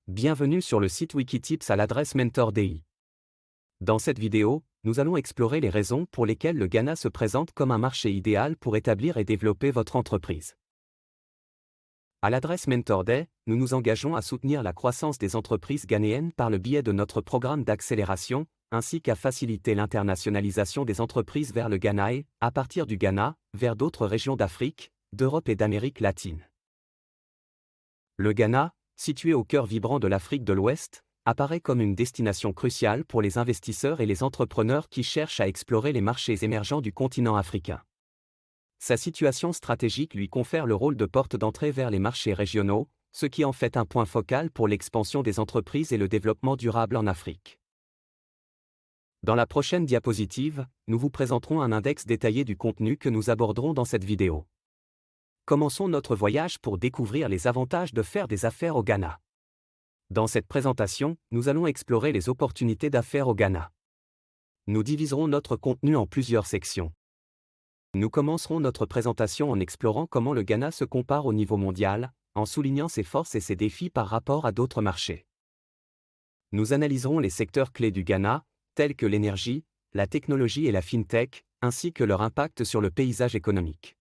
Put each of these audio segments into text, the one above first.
Bienvenue sur le site Wikitips à l'adresse MentorDI. Dans cette vidéo, nous allons explorer les raisons pour lesquelles le Ghana se présente comme un marché idéal pour établir et développer votre entreprise. À l'adresse MentorDay, nous nous engageons à soutenir la croissance des entreprises ghanéennes par le biais de notre programme d'accélération, ainsi qu'à faciliter l'internationalisation des entreprises vers le Ghana et, à partir du Ghana, vers d'autres régions d'Afrique, d'Europe et d'Amérique latine. Le Ghana, situé au cœur vibrant de l'Afrique de l'Ouest, apparaît comme une destination cruciale pour les investisseurs et les entrepreneurs qui cherchent à explorer les marchés émergents du continent africain. Sa situation stratégique lui confère le rôle de porte d'entrée vers les marchés régionaux, ce qui en fait un point focal pour l'expansion des entreprises et le développement durable en Afrique. Dans la prochaine diapositive, nous vous présenterons un index détaillé du contenu que nous aborderons dans cette vidéo. Commençons notre voyage pour découvrir les avantages de faire des affaires au Ghana. Dans cette présentation, nous allons explorer les opportunités d'affaires au Ghana. Nous diviserons notre contenu en plusieurs sections. Nous commencerons notre présentation en explorant comment le Ghana se compare au niveau mondial, en soulignant ses forces et ses défis par rapport à d'autres marchés. Nous analyserons les secteurs clés du Ghana, tels que l'énergie, la technologie et la fintech, ainsi que leur impact sur le paysage économique.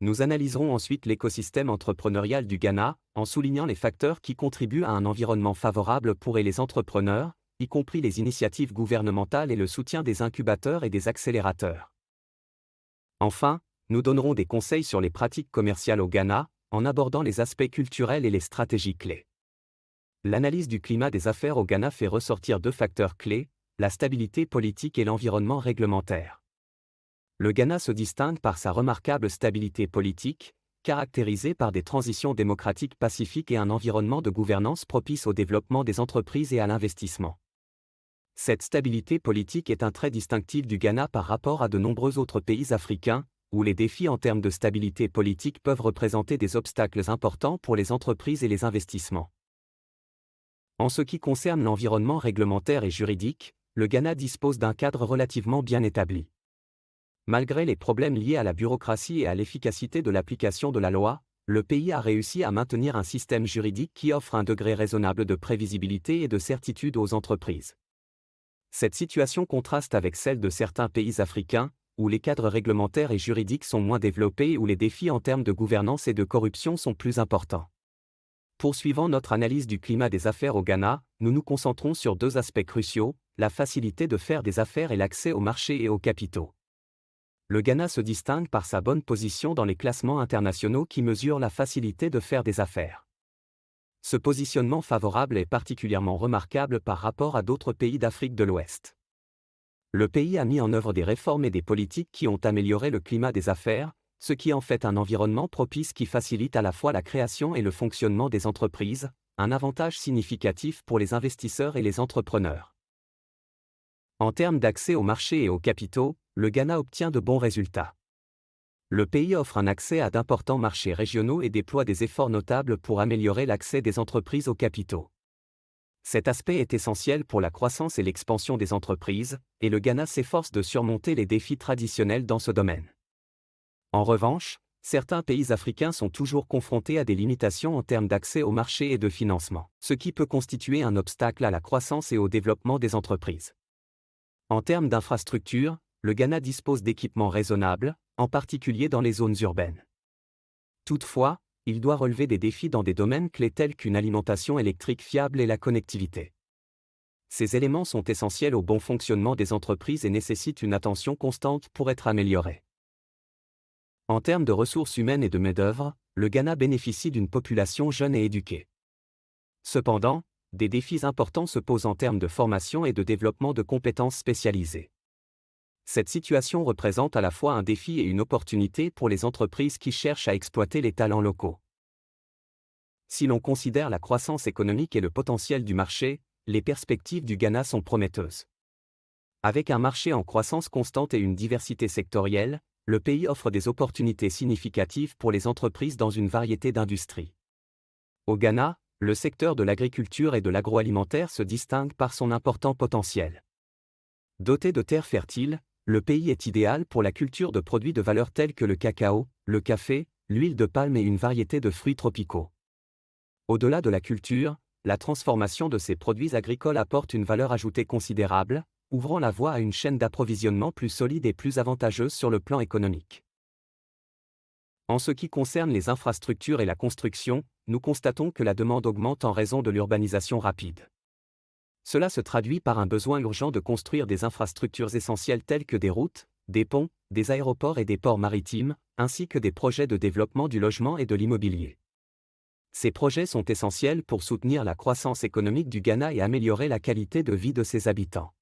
Nous analyserons ensuite l'écosystème entrepreneurial du Ghana, en soulignant les facteurs qui contribuent à un environnement favorable pour les entrepreneurs, y compris les initiatives gouvernementales et le soutien des incubateurs et des accélérateurs. Enfin, nous donnerons des conseils sur les pratiques commerciales au Ghana, en abordant les aspects culturels et les stratégies clés. L'analyse du climat des affaires au Ghana fait ressortir deux facteurs clés, la stabilité politique et l'environnement réglementaire. Le Ghana se distingue par sa remarquable stabilité politique, caractérisée par des transitions démocratiques pacifiques et un environnement de gouvernance propice au développement des entreprises et à l'investissement. Cette stabilité politique est un trait distinctif du Ghana par rapport à de nombreux autres pays africains, où les défis en termes de stabilité politique peuvent représenter des obstacles importants pour les entreprises et les investissements. En ce qui concerne l'environnement réglementaire et juridique, le Ghana dispose d'un cadre relativement bien établi. Malgré les problèmes liés à la bureaucratie et à l'efficacité de l'application de la loi, le pays a réussi à maintenir un système juridique qui offre un degré raisonnable de prévisibilité et de certitude aux entreprises. Cette situation contraste avec celle de certains pays africains, où les cadres réglementaires et juridiques sont moins développés et où les défis en termes de gouvernance et de corruption sont plus importants. Poursuivant notre analyse du climat des affaires au Ghana, nous nous concentrons sur deux aspects cruciaux, la facilité de faire des affaires et l'accès aux marchés et aux capitaux. Le Ghana se distingue par sa bonne position dans les classements internationaux qui mesurent la facilité de faire des affaires. Ce positionnement favorable est particulièrement remarquable par rapport à d'autres pays d'Afrique de l'Ouest. Le pays a mis en œuvre des réformes et des politiques qui ont amélioré le climat des affaires, ce qui en fait un environnement propice qui facilite à la fois la création et le fonctionnement des entreprises, un avantage significatif pour les investisseurs et les entrepreneurs. En termes d'accès aux marchés et aux capitaux, le Ghana obtient de bons résultats. Le pays offre un accès à d'importants marchés régionaux et déploie des efforts notables pour améliorer l'accès des entreprises aux capitaux. Cet aspect est essentiel pour la croissance et l'expansion des entreprises, et le Ghana s'efforce de surmonter les défis traditionnels dans ce domaine. En revanche, certains pays africains sont toujours confrontés à des limitations en termes d'accès aux marchés et de financement, ce qui peut constituer un obstacle à la croissance et au développement des entreprises. En termes d'infrastructures, le Ghana dispose d'équipements raisonnables, en particulier dans les zones urbaines. Toutefois, il doit relever des défis dans des domaines clés tels qu'une alimentation électrique fiable et la connectivité. Ces éléments sont essentiels au bon fonctionnement des entreprises et nécessitent une attention constante pour être améliorés. En termes de ressources humaines et de main-d'œuvre, le Ghana bénéficie d'une population jeune et éduquée. Cependant, des défis importants se posent en termes de formation et de développement de compétences spécialisées. Cette situation représente à la fois un défi et une opportunité pour les entreprises qui cherchent à exploiter les talents locaux. Si l'on considère la croissance économique et le potentiel du marché, les perspectives du Ghana sont prometteuses. Avec un marché en croissance constante et une diversité sectorielle, le pays offre des opportunités significatives pour les entreprises dans une variété d'industries. Au Ghana, le secteur de l'agriculture et de l'agroalimentaire se distingue par son important potentiel. Doté de terres fertiles, le pays est idéal pour la culture de produits de valeur tels que le cacao, le café, l'huile de palme et une variété de fruits tropicaux. Au-delà de la culture, la transformation de ces produits agricoles apporte une valeur ajoutée considérable, ouvrant la voie à une chaîne d'approvisionnement plus solide et plus avantageuse sur le plan économique. En ce qui concerne les infrastructures et la construction, nous constatons que la demande augmente en raison de l'urbanisation rapide. Cela se traduit par un besoin urgent de construire des infrastructures essentielles telles que des routes, des ponts, des aéroports et des ports maritimes, ainsi que des projets de développement du logement et de l'immobilier. Ces projets sont essentiels pour soutenir la croissance économique du Ghana et améliorer la qualité de vie de ses habitants.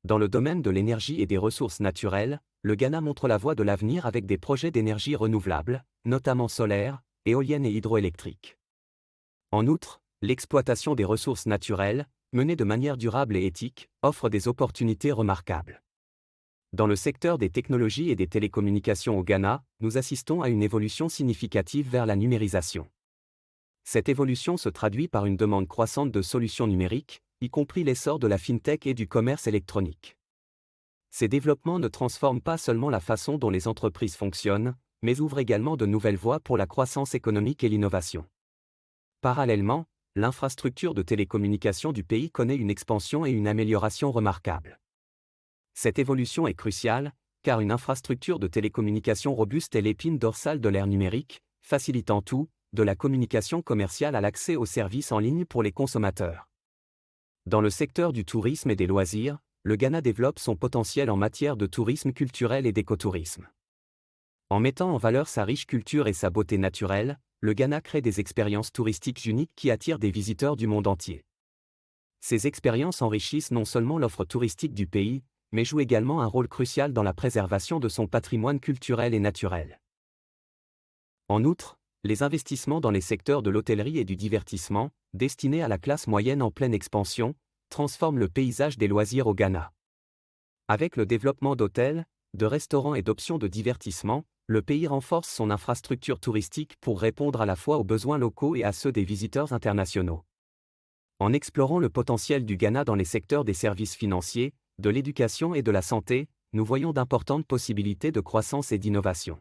Dans le domaine de l'énergie et des ressources naturelles, le Ghana montre la voie de l'avenir avec des projets d'énergie renouvelable, notamment solaire, éolienne et hydroélectrique. En outre, l'exploitation des ressources naturelles, menée de manière durable et éthique, offre des opportunités remarquables. Dans le secteur des technologies et des télécommunications au Ghana, nous assistons à une évolution significative vers la numérisation. Cette évolution se traduit par une demande croissante de solutions numériques, y compris l'essor de la fintech et du commerce électronique. Ces développements ne transforment pas seulement la façon dont les entreprises fonctionnent, mais ouvrent également de nouvelles voies pour la croissance économique et l'innovation. Parallèlement, l'infrastructure de télécommunications du pays connaît une expansion et une amélioration remarquables. Cette évolution est cruciale, car une infrastructure de télécommunications robuste est l'épine dorsale de l'ère numérique, facilitant tout, de la communication commerciale à l'accès aux services en ligne pour les consommateurs. Dans le secteur du tourisme et des loisirs, le Ghana développe son potentiel en matière de tourisme culturel et d'écotourisme. En mettant en valeur sa riche culture et sa beauté naturelle, le Ghana crée des expériences touristiques uniques qui attirent des visiteurs du monde entier. Ces expériences enrichissent non seulement l'offre touristique du pays, mais jouent également un rôle crucial dans la préservation de son patrimoine culturel et naturel. En outre, les investissements dans les secteurs de l'hôtellerie et du divertissement, destinés à la classe moyenne en pleine expansion, transforment le paysage des loisirs au Ghana. Avec le développement d'hôtels, de restaurants et d'options de divertissement, le pays renforce son infrastructure touristique pour répondre à la fois aux besoins locaux et à ceux des visiteurs internationaux. En explorant le potentiel du Ghana dans les secteurs des services financiers, de l'éducation et de la santé, nous voyons d'importantes possibilités de croissance et d'innovation.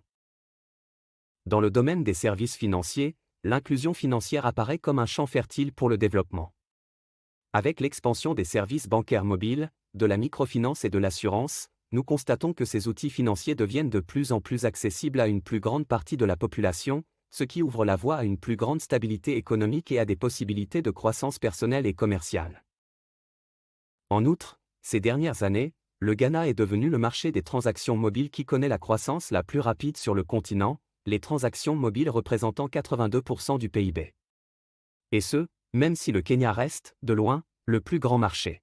Dans le domaine des services financiers, l'inclusion financière apparaît comme un champ fertile pour le développement. Avec l'expansion des services bancaires mobiles, de la microfinance et de l'assurance, nous constatons que ces outils financiers deviennent de plus en plus accessibles à une plus grande partie de la population, ce qui ouvre la voie à une plus grande stabilité économique et à des possibilités de croissance personnelle et commerciale. En outre, ces dernières années, le Ghana est devenu le marché des transactions mobiles qui connaît la croissance la plus rapide sur le continent, les transactions mobiles représentant 82% du PIB. Et ce, même si le Kenya reste, de loin, le plus grand marché.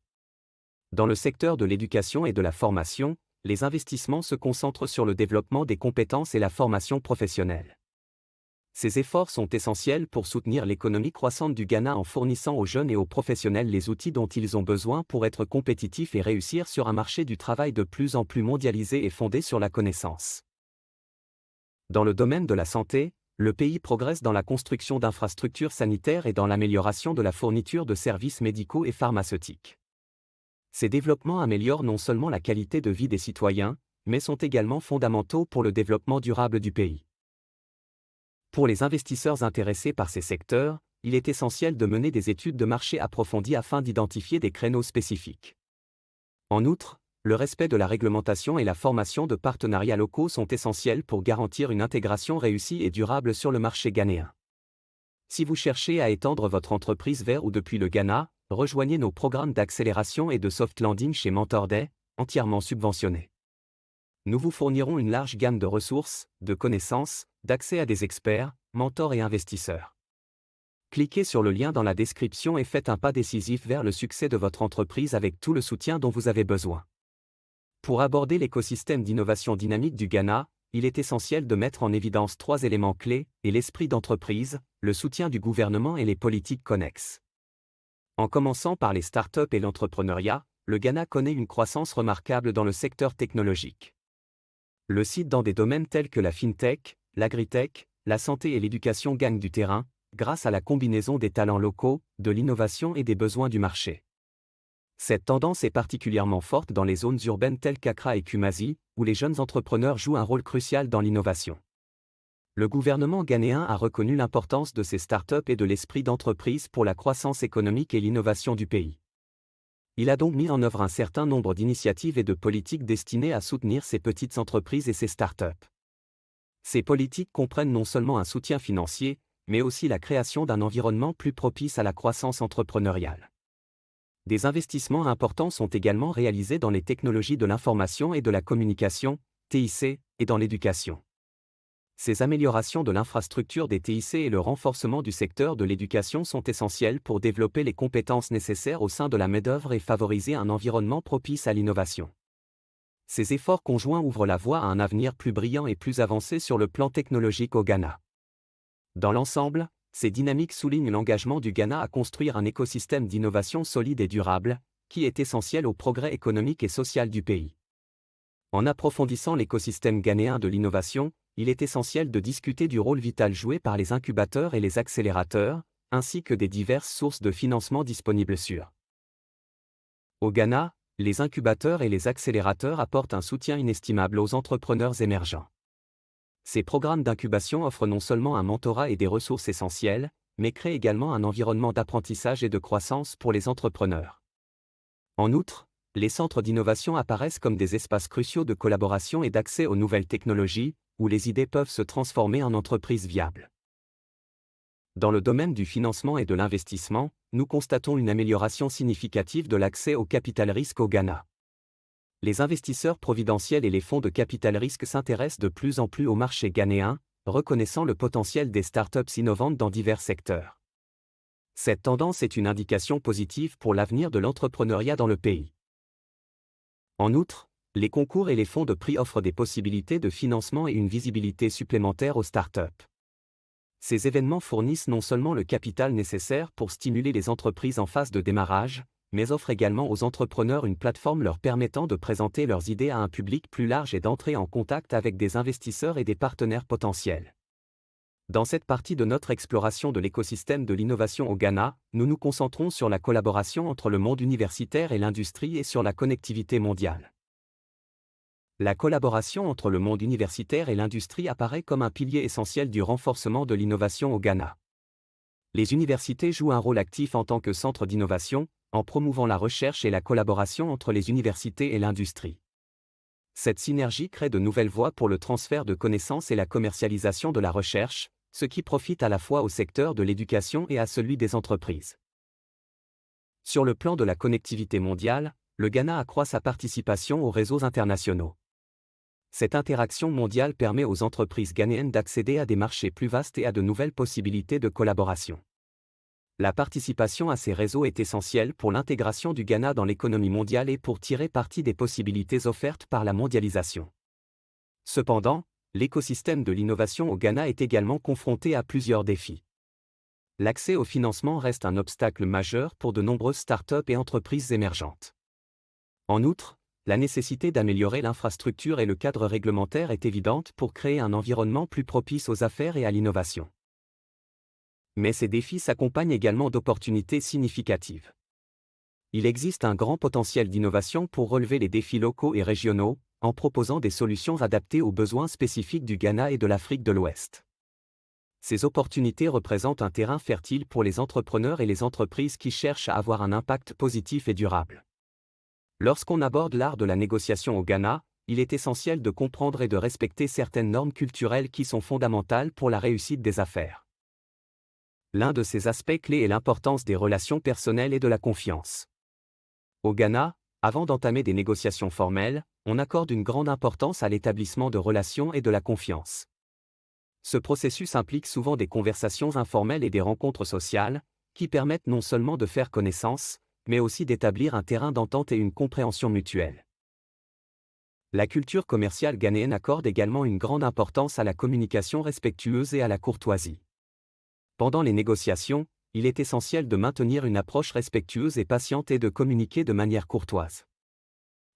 Dans le secteur de l'éducation et de la formation, les investissements se concentrent sur le développement des compétences et la formation professionnelle. Ces efforts sont essentiels pour soutenir l'économie croissante du Ghana en fournissant aux jeunes et aux professionnels les outils dont ils ont besoin pour être compétitifs et réussir sur un marché du travail de plus en plus mondialisé et fondé sur la connaissance. Dans le domaine de la santé, le pays progresse dans la construction d'infrastructures sanitaires et dans l'amélioration de la fourniture de services médicaux et pharmaceutiques. Ces développements améliorent non seulement la qualité de vie des citoyens, mais sont également fondamentaux pour le développement durable du pays. Pour les investisseurs intéressés par ces secteurs, il est essentiel de mener des études de marché approfondies afin d'identifier des créneaux spécifiques. En outre, le respect de la réglementation et la formation de partenariats locaux sont essentiels pour garantir une intégration réussie et durable sur le marché ghanéen. Si vous cherchez à étendre votre entreprise vers ou depuis le Ghana, rejoignez nos programmes d'accélération et de soft landing chez MentorDay, entièrement subventionnés. Nous vous fournirons une large gamme de ressources, de connaissances, d'accès à des experts, mentors et investisseurs. Cliquez sur le lien dans la description et faites un pas décisif vers le succès de votre entreprise avec tout le soutien dont vous avez besoin. Pour aborder l'écosystème d'innovation dynamique du Ghana, il est essentiel de mettre en évidence 3 éléments clés, et l'esprit d'entreprise, le soutien du gouvernement et les politiques connexes. En commençant par les startups et l'entrepreneuriat, le Ghana connaît une croissance remarquable dans le secteur technologique. Le site dans des domaines tels que la fintech, l'agritech, la santé et l'éducation gagne du terrain, grâce à la combinaison des talents locaux, de l'innovation et des besoins du marché. Cette tendance est particulièrement forte dans les zones urbaines telles qu'Accra et Kumasi, où les jeunes entrepreneurs jouent un rôle crucial dans l'innovation. Le gouvernement ghanéen a reconnu l'importance de ces startups et de l'esprit d'entreprise pour la croissance économique et l'innovation du pays. Il a donc mis en œuvre un certain nombre d'initiatives et de politiques destinées à soutenir ces petites entreprises et ces startups. Ces politiques comprennent non seulement un soutien financier, mais aussi la création d'un environnement plus propice à la croissance entrepreneuriale. Des investissements importants sont également réalisés dans les technologies de l'information et de la communication, TIC, et dans l'éducation. Ces améliorations de l'infrastructure des TIC et le renforcement du secteur de l'éducation sont essentiels pour développer les compétences nécessaires au sein de la main-d'œuvre et favoriser un environnement propice à l'innovation. Ces efforts conjoints ouvrent la voie à un avenir plus brillant et plus avancé sur le plan technologique au Ghana. Dans l'ensemble, ces dynamiques soulignent l'engagement du Ghana à construire un écosystème d'innovation solide et durable, qui est essentiel au progrès économique et social du pays. En approfondissant l'écosystème ghanéen de l'innovation, il est essentiel de discuter du rôle vital joué par les incubateurs et les accélérateurs, ainsi que des diverses sources de financement disponibles au Ghana, les incubateurs et les accélérateurs apportent un soutien inestimable aux entrepreneurs émergents. Ces programmes d'incubation offrent non seulement un mentorat et des ressources essentielles, mais créent également un environnement d'apprentissage et de croissance pour les entrepreneurs. En outre, les centres d'innovation apparaissent comme des espaces cruciaux de collaboration et d'accès aux nouvelles technologies, où les idées peuvent se transformer en entreprises viables. Dans le domaine du financement et de l'investissement, nous constatons une amélioration significative de l'accès au capital risque au Ghana. Les investisseurs providentiels et les fonds de capital risque s'intéressent de plus en plus au marché ghanéen, reconnaissant le potentiel des startups innovantes dans divers secteurs. Cette tendance est une indication positive pour l'avenir de l'entrepreneuriat dans le pays. En outre, les concours et les fonds de prix offrent des possibilités de financement et une visibilité supplémentaire aux startups. Ces événements fournissent non seulement le capital nécessaire pour stimuler les entreprises en phase de démarrage, mais offrent également aux entrepreneurs une plateforme leur permettant de présenter leurs idées à un public plus large et d'entrer en contact avec des investisseurs et des partenaires potentiels. Dans cette partie de notre exploration de l'écosystème de l'innovation au Ghana, nous nous concentrons sur la collaboration entre le monde universitaire et l'industrie et sur la connectivité mondiale. La collaboration entre le monde universitaire et l'industrie apparaît comme un pilier essentiel du renforcement de l'innovation au Ghana. Les universités jouent un rôle actif en tant que centre d'innovation, en promouvant la recherche et la collaboration entre les universités et l'industrie. Cette synergie crée de nouvelles voies pour le transfert de connaissances et la commercialisation de la recherche, ce qui profite à la fois au secteur de l'éducation et à celui des entreprises. Sur le plan de la connectivité mondiale, le Ghana accroît sa participation aux réseaux internationaux. Cette interaction mondiale permet aux entreprises ghanéennes d'accéder à des marchés plus vastes et à de nouvelles possibilités de collaboration. La participation à ces réseaux est essentielle pour l'intégration du Ghana dans l'économie mondiale et pour tirer parti des possibilités offertes par la mondialisation. Cependant, l'écosystème de l'innovation au Ghana est également confronté à plusieurs défis. L'accès au financement reste un obstacle majeur pour de nombreuses startups et entreprises émergentes. En outre, la nécessité d'améliorer l'infrastructure et le cadre réglementaire est évidente pour créer un environnement plus propice aux affaires et à l'innovation. Mais ces défis s'accompagnent également d'opportunités significatives. Il existe un grand potentiel d'innovation pour relever les défis locaux et régionaux, en proposant des solutions adaptées aux besoins spécifiques du Ghana et de l'Afrique de l'Ouest. Ces opportunités représentent un terrain fertile pour les entrepreneurs et les entreprises qui cherchent à avoir un impact positif et durable. Lorsqu'on aborde l'art de la négociation au Ghana, il est essentiel de comprendre et de respecter certaines normes culturelles qui sont fondamentales pour la réussite des affaires. L'un de ces aspects clés est l'importance des relations personnelles et de la confiance. Au Ghana, avant d'entamer des négociations formelles, on accorde une grande importance à l'établissement de relations et de la confiance. Ce processus implique souvent des conversations informelles et des rencontres sociales, qui permettent non seulement de faire connaissance, mais aussi d'établir un terrain d'entente et une compréhension mutuelle. La culture commerciale ghanéenne accorde également une grande importance à la communication respectueuse et à la courtoisie. Pendant les négociations, il est essentiel de maintenir une approche respectueuse et patiente et de communiquer de manière courtoise.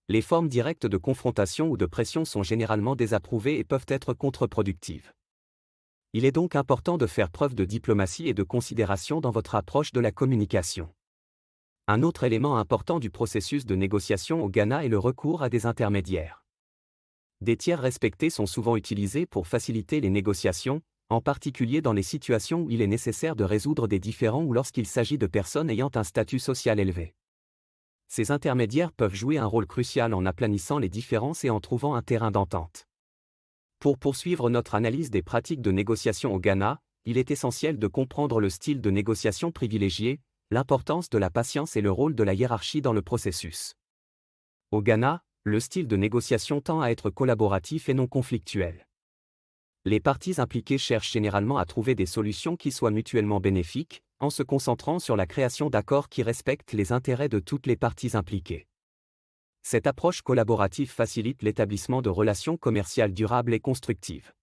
Les formes directes de confrontation ou de pression sont généralement désapprouvées et peuvent être contre-productives. Il est donc important de faire preuve de diplomatie et de considération dans votre approche de la communication. Un autre élément important du processus de négociation au Ghana est le recours à des intermédiaires. Des tiers respectés sont souvent utilisés pour faciliter les négociations, en particulier dans les situations où il est nécessaire de résoudre des différends ou lorsqu'il s'agit de personnes ayant un statut social élevé. Ces intermédiaires peuvent jouer un rôle crucial en aplanissant les différences et en trouvant un terrain d'entente. Pour poursuivre notre analyse des pratiques de négociation au Ghana, il est essentiel de comprendre le style de négociation privilégié, l'importance de la patience et le rôle de la hiérarchie dans le processus. Au Ghana, le style de négociation tend à être collaboratif et non conflictuel. Les parties impliquées cherchent généralement à trouver des solutions qui soient mutuellement bénéfiques, en se concentrant sur la création d'accords qui respectent les intérêts de toutes les parties impliquées. Cette approche collaborative facilite l'établissement de relations commerciales durables et constructives.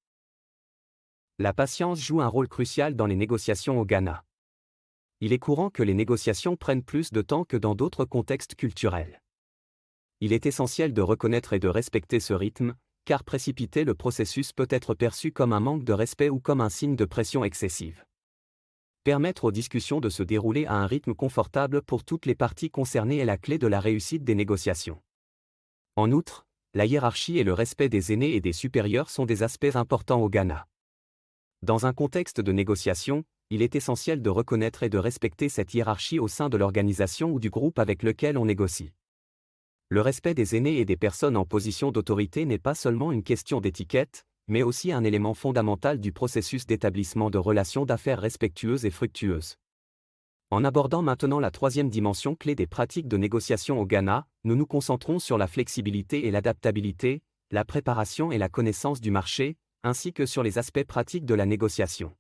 La patience joue un rôle crucial dans les négociations au Ghana. Il est courant que les négociations prennent plus de temps que dans d'autres contextes culturels. Il est essentiel de reconnaître et de respecter ce rythme, car précipiter le processus peut être perçu comme un manque de respect ou comme un signe de pression excessive. Permettre aux discussions de se dérouler à un rythme confortable pour toutes les parties concernées est la clé de la réussite des négociations. En outre, la hiérarchie et le respect des aînés et des supérieurs sont des aspects importants au Ghana. Dans un contexte de négociation, il est essentiel de reconnaître et de respecter cette hiérarchie au sein de l'organisation ou du groupe avec lequel on négocie. Le respect des aînés et des personnes en position d'autorité n'est pas seulement une question d'étiquette, mais aussi un élément fondamental du processus d'établissement de relations d'affaires respectueuses et fructueuses. En abordant maintenant la troisième dimension clé des pratiques de négociation au Ghana, nous nous concentrons sur la flexibilité et l'adaptabilité, la préparation et la connaissance du marché, ainsi que sur les aspects pratiques de la négociation.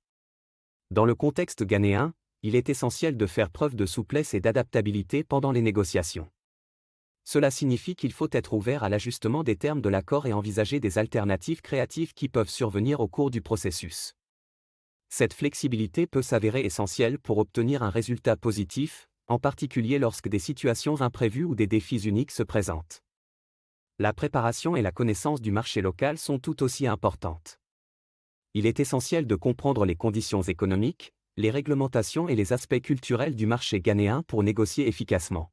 Dans le contexte ghanéen, il est essentiel de faire preuve de souplesse et d'adaptabilité pendant les négociations. Cela signifie qu'il faut être ouvert à l'ajustement des termes de l'accord et envisager des alternatives créatives qui peuvent survenir au cours du processus. Cette flexibilité peut s'avérer essentielle pour obtenir un résultat positif, en particulier lorsque des situations imprévues ou des défis uniques se présentent. La préparation et la connaissance du marché local sont tout aussi importantes. Il est essentiel de comprendre les conditions économiques, les réglementations et les aspects culturels du marché ghanéen pour négocier efficacement.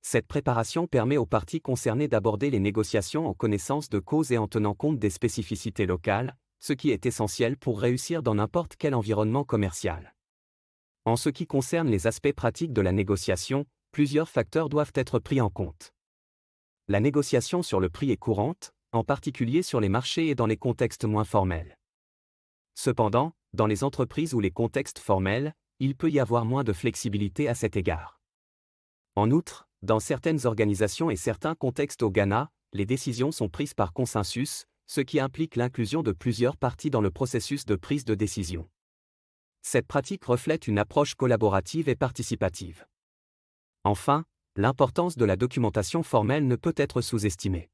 Cette préparation permet aux parties concernées d'aborder les négociations en connaissance de cause et en tenant compte des spécificités locales, ce qui est essentiel pour réussir dans n'importe quel environnement commercial. En ce qui concerne les aspects pratiques de la négociation, plusieurs facteurs doivent être pris en compte. La négociation sur le prix est courante, en particulier sur les marchés et dans les contextes moins formels. Cependant, dans les entreprises ou les contextes formels, il peut y avoir moins de flexibilité à cet égard. En outre, dans certaines organisations et certains contextes au Ghana, les décisions sont prises par consensus, ce qui implique l'inclusion de plusieurs parties dans le processus de prise de décision. Cette pratique reflète une approche collaborative et participative. Enfin, l'importance de la documentation formelle ne peut être sous-estimée.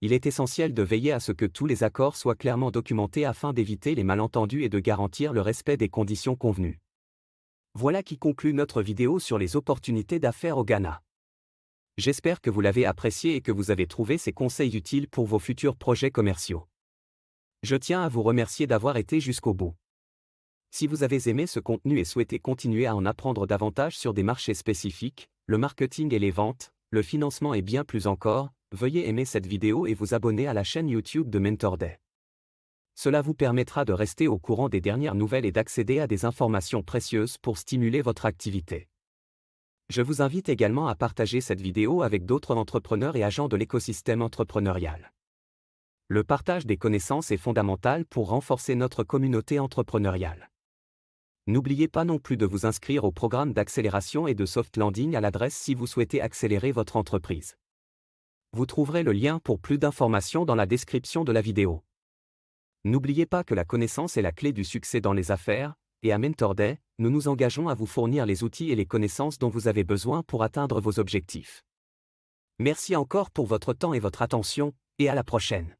Il est essentiel de veiller à ce que tous les accords soient clairement documentés afin d'éviter les malentendus et de garantir le respect des conditions convenues. Voilà qui conclut notre vidéo sur les opportunités d'affaires au Ghana. J'espère que vous l'avez apprécié et que vous avez trouvé ces conseils utiles pour vos futurs projets commerciaux. Je tiens à vous remercier d'avoir été jusqu'au bout. Si vous avez aimé ce contenu et souhaitez continuer à en apprendre davantage sur des marchés spécifiques, le marketing et les ventes, le financement et bien plus encore, veuillez aimer cette vidéo et vous abonner à la chaîne YouTube de MentorDay. Cela vous permettra de rester au courant des dernières nouvelles et d'accéder à des informations précieuses pour stimuler votre activité. Je vous invite également à partager cette vidéo avec d'autres entrepreneurs et agents de l'écosystème entrepreneurial. Le partage des connaissances est fondamental pour renforcer notre communauté entrepreneuriale. N'oubliez pas non plus de vous inscrire au programme d'accélération et de soft landing à l'adresse si vous souhaitez accélérer votre entreprise. Vous trouverez le lien pour plus d'informations dans la description de la vidéo. N'oubliez pas que la connaissance est la clé du succès dans les affaires, et à MentorDay, nous nous engageons à vous fournir les outils et les connaissances dont vous avez besoin pour atteindre vos objectifs. Merci encore pour votre temps et votre attention, et à la prochaine.